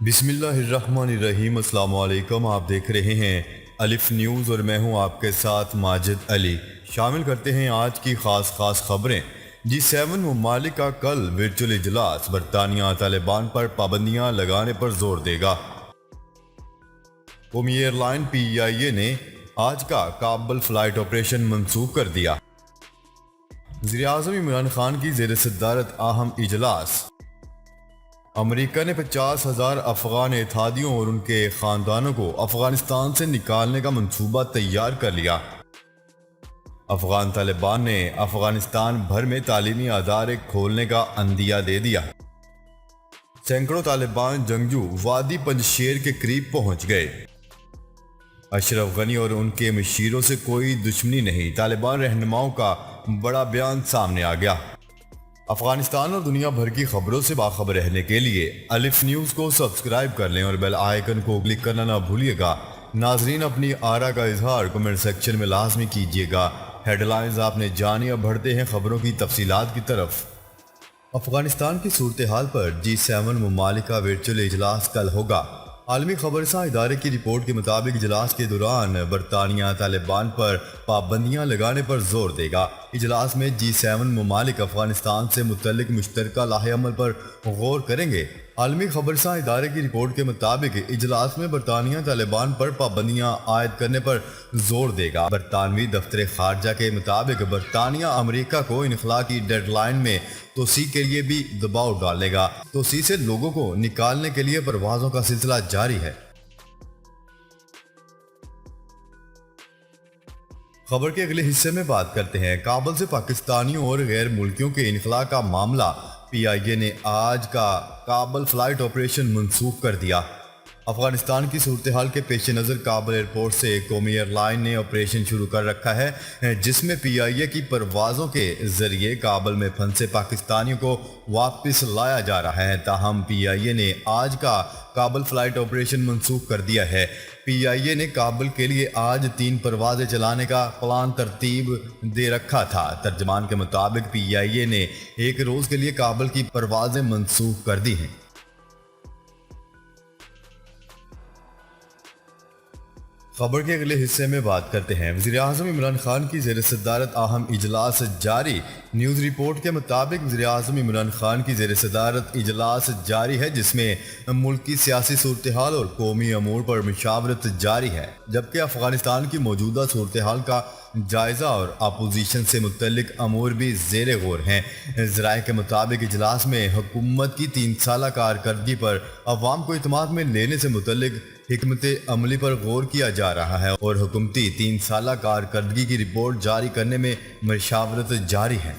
بسم اللہ الرحمن الرحیم۔ السلام علیکم، آپ دیکھ رہے ہیں الف نیوز اور میں ہوں آپ کے ساتھ ماجد علی۔ شامل کرتے ہیں آج کی خاص خبریں۔ G7 ممالک کا کل ورچوئل اجلاس، برطانیہ طالبان پر پابندیاں لگانے پر زور دے گا۔ قومی ایئر لائن PIA نے آج کا کابل فلائٹ آپریشن منسوخ کر دیا۔ وزیر اعظم عمران خان کی زیر صدارت اہم اجلاس۔ امریکہ نے 50,000 افغان اتحادیوں اور ان کے خاندانوں کو افغانستان سے نکالنے کا منصوبہ تیار کر لیا۔ افغان طالبان نے افغانستان بھر میں تعلیمی ادارے کھولنے کا عندیہ دے دیا۔ سینکڑوں طالبان جنگجو وادی پنجشیر کے قریب پہنچ گئے۔ اشرف غنی اور ان کے مشیروں سے کوئی دشمنی نہیں، طالبان رہنماؤں کا بڑا بیان سامنے آ گیا۔ افغانستان اور دنیا بھر کی خبروں سے باخبر رہنے کے لیے الف نیوز کو سبسکرائب کر لیں اور بیل آئیکن کو کلک کرنا نہ بھولیے گا۔ ناظرین، اپنی آراء کا اظہار کمنٹ سیکشن میں لازمی کیجیے گا۔ ہیڈ لائنز آپ نے جانی، اب بڑھتے ہیں خبروں کی تفصیلات کی طرف۔ افغانستان کی صورتحال پر G7 ممالک کا ورچوئل اجلاس کل ہوگا۔ عالمی خبرساں ادارے کی رپورٹ کے مطابق اجلاس کے دوران برطانیہ طالبان پر پابندیاں لگانے پر زور دے گا۔ اجلاس میں G7 ممالک افغانستان سے متعلق مشترکہ لائحہ عمل پر غور کریں گے۔ عالمی خبرساں ادارے کی رپورٹ کے مطابق اجلاس میں برطانیہ طالبان پر پابندیاں عائد کرنے پر زور دے گا۔ برطانوی دفتر خارجہ کے مطابق برطانیہ امریکہ کو انخلاء کی ڈیڈ لائن میں توسیع کے لیے بھی دباؤ ڈالے گا۔ توسیع سے لوگوں کو نکالنے کے لیے پروازوں کا سلسلہ جاری ہے۔ خبر کے اگلے حصے میں بات کرتے ہیں۔ کابل سے پاکستانیوں اور غیر ملکیوں کے انخلاء کا معاملہ، PIA نے آج کا کابل فلائٹ آپریشن منسوخ کر دیا۔ افغانستان کی صورتحال کے پیش نظر کابل ایئرپورٹ سے قومی ایئر لائن نے آپریشن شروع کر رکھا ہے، جس میں PIA کی پروازوں کے ذریعے کابل میں پھنسے پاکستانیوں کو واپس لایا جا رہا ہے۔ تاہم PIA نے آج کا کابل فلائٹ آپریشن منسوخ کر دیا ہے۔ PIA نے کابل کے لیے آج 3 پروازیں چلانے کا پلان ترتیب دے رکھا تھا۔ ترجمان کے مطابق PIA نے ایک روز کے لیے کابل کی پروازیں منسوخ کر دی ہیں۔ خبر کے اگلے حصے میں بات کرتے ہیں۔ وزیر اعظم عمران خان کی زیر صدارت اہم اجلاس جاری۔ نیوز رپورٹ کے مطابق وزیر اعظم عمران خان کی زیر صدارت اجلاس جاری ہے، جس میں ملکی سیاسی صورتحال اور قومی امور پر مشاورت جاری ہے، جبکہ افغانستان کی موجودہ صورتحال کا جائزہ اور اپوزیشن سے متعلق امور بھی زیر غور ہیں۔ ذرائع کے مطابق اجلاس میں حکومت کی 3 سالہ کارکردگی پر عوام کو اعتماد میں لینے سے متعلق حکمت عملی پر غور کیا جا رہا ہے اور حکومتی 3 سالہ کارکردگی کی رپورٹ جاری کرنے میں مشاورت جاری ہے۔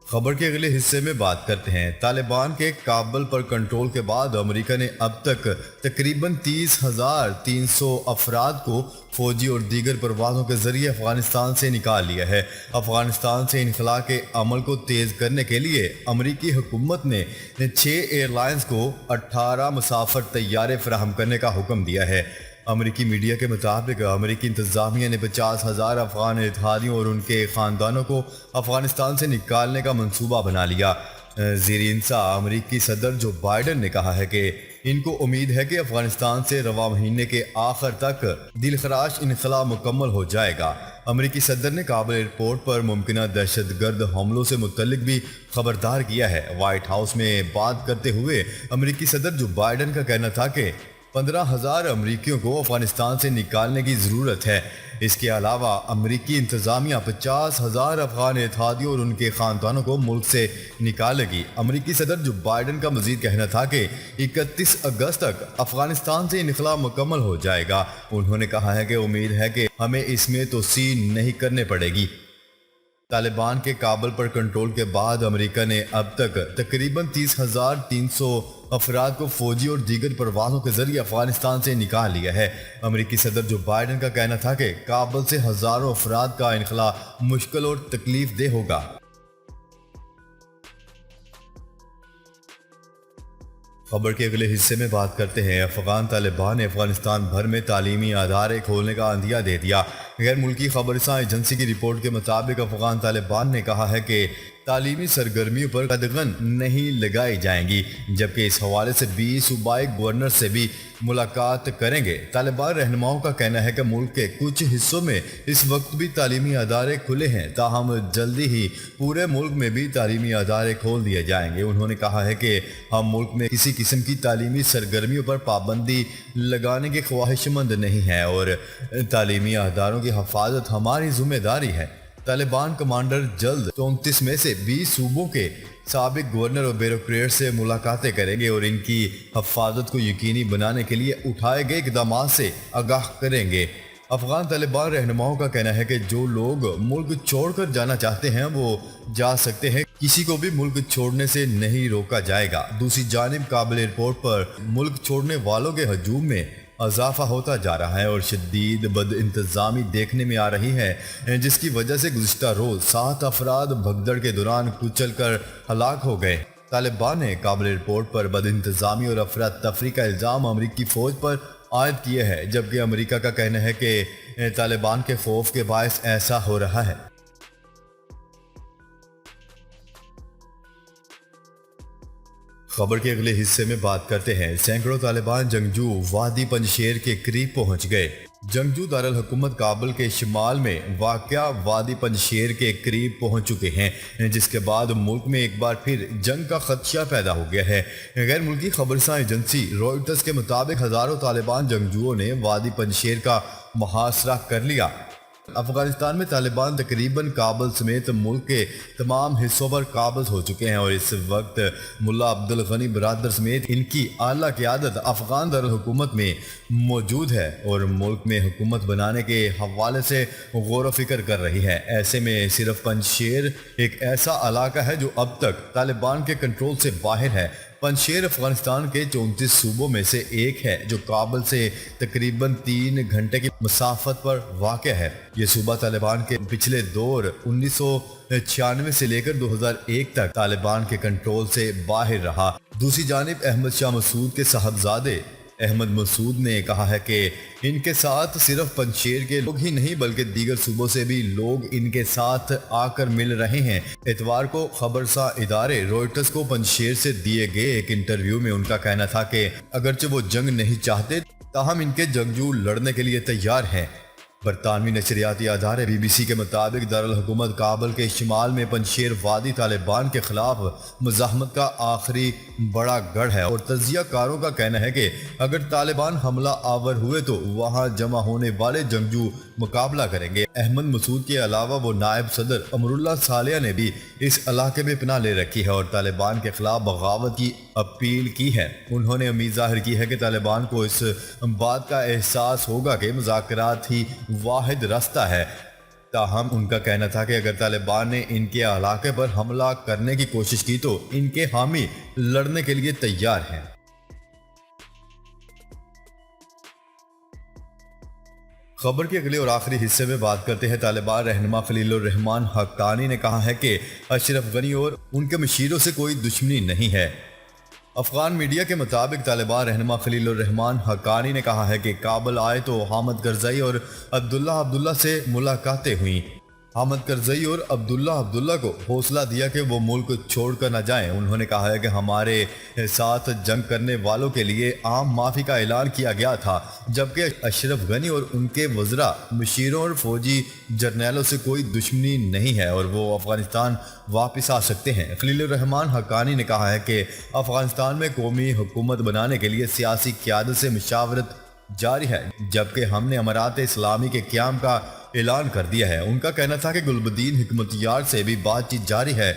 خبر کے اگلے حصے میں بات کرتے ہیں۔ طالبان کے کابل پر کنٹرول کے بعد امریکہ نے اب تک تقریباً 30,300 افراد کو فوجی اور دیگر پروازوں کے ذریعے افغانستان سے نکال لیا ہے۔ افغانستان سے انخلاء کے عمل کو تیز کرنے کے لیے امریکی حکومت نے 6 ایئر لائنز کو 18 مسافر طیارے فراہم کرنے کا حکم دیا ہے۔ امریکی میڈیا کے مطابق امریکی انتظامیہ نے 50,000 افغان اتحادیوں اور ان کے خاندانوں کو افغانستان سے نکالنے کا منصوبہ بنا لیا۔ زیر انتہا امریکی صدر جو بائیڈن نے کہا ہے کہ ان کو امید ہے کہ افغانستان سے رواں مہینے کے آخر تک دلخراش انخلاء مکمل ہو جائے گا۔ امریکی صدر نے کابل ایئرپورٹ پر ممکنہ دہشت گرد حملوں سے متعلق بھی خبردار کیا ہے۔ وائٹ ہاؤس میں بات کرتے ہوئے امریکی صدر جو بائیڈن کا کہنا تھا کہ 15,000 امریکیوں کو افغانستان سے نکالنے کی ضرورت ہے۔ اس کے علاوہ امریکی انتظامیہ 50,000 افغان اتحادیوں اور ان کے خاندانوں کو ملک سے نکالے گی۔ امریکی صدر جو بائیڈن کا مزید کہنا تھا کہ 31 اگست تک افغانستان سے انخلاء مکمل ہو جائے گا۔ انہوں نے کہا ہے کہ امید ہے کہ ہمیں اس میں توسیع نہیں کرنے پڑے گی۔ طالبان کے کابل پر کنٹرول کے بعد امریکہ نے اب تک تقریباً 30,300 افراد کو فوجی اور دیگر پروازوں کے ذریعے افغانستان سے نکال لیا ہے۔ امریکی صدر جو بائیڈن کا کہنا تھا کہ کابل سے ہزاروں افراد کا انخلاء مشکل اور تکلیف دہ ہوگا۔ خبر کے اگلے حصے میں بات کرتے ہیں۔ افغان طالبان نے افغانستان بھر میں تعلیمی ادارے کھولنے کا عندیہ دے دیا۔ غیر ملکی خبرساں ایجنسی کی رپورٹ کے مطابق افغان طالبان نے کہا ہے کہ تعلیمی سرگرمیوں پر قدغن نہیں لگائی جائیں گی، جبکہ اس حوالے سے 20 صوبائی گورنر سے بھی ملاقات کریں گے۔ طالبان رہنماؤں کا کہنا ہے کہ ملک کے کچھ حصوں میں اس وقت بھی تعلیمی ادارے کھلے ہیں، تاہم جلدی ہی پورے ملک میں بھی تعلیمی ادارے کھول دیے جائیں گے۔ انہوں نے کہا ہے کہ ہم ملک میں کسی قسم کی تعلیمی سرگرمیوں پر پابندی لگانے کے خواہش مند نہیں ہیں اور تعلیمی اداروں کی حفاظت ہماری ذمہ داری ہے۔ طالبان کمانڈر جلد 34 میں سے 20 صوبوں کے سابق گورنر اور بیوروکریٹ سے ملاقاتیں کریں گے اور ان کی حفاظت کو یقینی بنانے کے لیے اٹھائے گئے اقدامات سے آگاہ کریں گے۔ افغان طالبان رہنماؤں کا کہنا ہے کہ جو لوگ ملک چھوڑ کر جانا چاہتے ہیں وہ جا سکتے ہیں، کسی کو بھی ملک چھوڑنے سے نہیں روکا جائے گا۔ دوسری جانب کابل ایئرپورٹ پر ملک چھوڑنے والوں کے ہجوم میں اضافہ ہوتا جا رہا ہے اور شدید بد انتظامی دیکھنے میں آ رہی ہے، جس کی وجہ سے گزشتہ روز 7 افراد بھگدڑ کے دوران کچل کر ہلاک ہو گئے۔ طالبان نے کابل ایئرپورٹ پر بد انتظامی اور افراتفری کا الزام امریکی فوج پر عائد کیا ہے، جبکہ امریکہ کا کہنا ہے کہ طالبان کے خوف کے باعث ایسا ہو رہا ہے۔ خبر کے اگلے حصے میں بات کرتے ہیں۔ سینکڑوں طالبان جنگجو وادی پنجشیر کے قریب پہنچ گئے۔ جنگجو دارالحکومت کابل کے شمال میں واقع وادی پنجشیر کے قریب پہنچ چکے ہیں، جس کے بعد ملک میں ایک بار پھر جنگ کا خدشہ پیدا ہو گیا ہے۔ غیر ملکی خبرساں ایجنسی روئٹرز کے مطابق ہزاروں طالبان جنگجوؤں نے وادی پنجشیر کا محاصرہ کر لیا۔ افغانستان میں طالبان تقریباً کابل سمیت ملک کے تمام حصوں پر قابض ہو چکے ہیں اور اس وقت ملا عبدالغنی برادر سمیت ان کی اعلیٰ قیادت افغان دارالحکومت میں موجود ہے اور ملک میں حکومت بنانے کے حوالے سے غور و فکر کر رہی ہے۔ ایسے میں صرف پنجشیر ایک ایسا علاقہ ہے جو اب تک طالبان کے کنٹرول سے باہر ہے۔ پنجشیر افغانستان کے 34 صوبوں میں سے ایک ہے جو کابل سے تقریباً 3 گھنٹے کی مسافت پر واقع ہے۔ یہ صوبہ طالبان کے پچھلے دور 1996 سے لے کر 2001 تک طالبان کے کنٹرول سے باہر رہا۔ دوسری جانب احمد شاہ مسعود کے صاحبزادے احمد مسعود نے کہا ہے کہ ان کے ساتھ صرف پنجشیر کے لوگ ہی نہیں بلکہ دیگر صوبوں سے بھی لوگ ان کے ساتھ آ کر مل رہے ہیں۔ اتوار کو خبرساں ادارے روئٹرز کو پنجشیر سے دیے گئے ایک انٹرویو میں ان کا کہنا تھا کہ اگرچہ وہ جنگ نہیں چاہتے تاہم ان کے جنگجو لڑنے کے لیے تیار ہیں۔ برطانوی نشریاتی ادارے بی بی سی کے مطابق دارالحکومت کابل کے شمال میں پنجشیر وادی طالبان کے خلاف مزاحمت کا آخری بڑا گڑھ ہے اور تجزیہ کاروں کا کہنا ہے کہ اگر طالبان حملہ آور ہوئے تو وہاں جمع ہونے والے جنگجو مقابلہ کریں گے۔ احمد مسعود کے علاوہ وہ نائب صدر امراللہ صالح نے بھی اس علاقے میں پناہ لے رکھی ہے اور طالبان کے خلاف بغاوت کی اپیل کی ہے۔ انہوں نے امید ظاہر کی ہے کہ طالبان کو اس بات کا احساس ہوگا کہ مذاکرات ہی واحد راستہ ہے، تاہم ان کا کہنا تھا کہ اگر طالبان نے ان کے علاقے پر حملہ کرنے کی کوشش کی تو ان کے حامی لڑنے کے لیے تیار ہیں۔ خبر کے اگلے اور آخری حصے میں بات کرتے ہیں۔ طالبان رہنما خلیل الرحمان حقانی نے کہا ہے کہ اشرف غنی اور ان کے مشیروں سے کوئی دشمنی نہیں ہے۔ افغان میڈیا کے مطابق طالبان رہنما خلیل الرحمان حقانی نے کہا ہے کہ کابل آئے تو حامد کرزئی اور عبداللہ سے ملاقاتیں ہوئیں۔ حامد کرزئی اور عبداللہ کو حوصلہ دیا کہ وہ ملک چھوڑ کر نہ جائیں۔ انہوں نے کہا ہے کہ ہمارے ساتھ جنگ کرنے والوں کے لیے عام معافی کا اعلان کیا گیا تھا، جبکہ اشرف غنی اور ان کے وزراء، مشیروں اور فوجی جرنیلوں سے کوئی دشمنی نہیں ہے اور وہ افغانستان واپس آ سکتے ہیں۔ خلیل الرحمان حقانی نے کہا ہے کہ افغانستان میں قومی حکومت بنانے کے لیے سیاسی قیادت سے مشاورت جاری ہے، جبکہ ہم نے امارات اسلامی کے قیام کا اعلان کر دیا ہے۔ ان کا کہنا تھا کہ گلبدین حکمتیار سے بھی بات چیت جاری ہے۔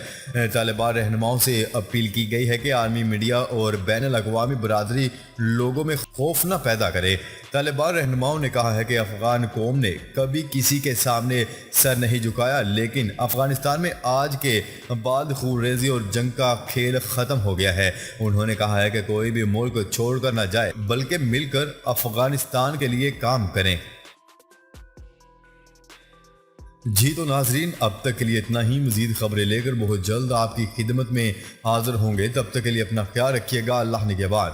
طالبان رہنماؤں سے اپیل کی گئی ہے کہ عالمی میڈیا اور بین الاقوامی برادری لوگوں میں خوف نہ پیدا کرے۔ طالبان رہنماؤں نے کہا ہے کہ افغان قوم نے کبھی کسی کے سامنے سر نہیں جھکایا، لیکن افغانستان میں آج کے بعد خون ریزی اور جنگ کا کھیل ختم ہو گیا ہے۔ انہوں نے کہا ہے کہ کوئی بھی ملک چھوڑ کر نہ جائے بلکہ مل کر افغانستان کے لیے کام کریں۔ جی تو ناظرین، اب تک کے لیے اتنا ہی۔ مزید خبریں لے کر بہت جلد آپ کی خدمت میں حاضر ہوں گے۔ تب تک کے لیے اپنا خیال رکھیے گا۔ اللہ نگہبان۔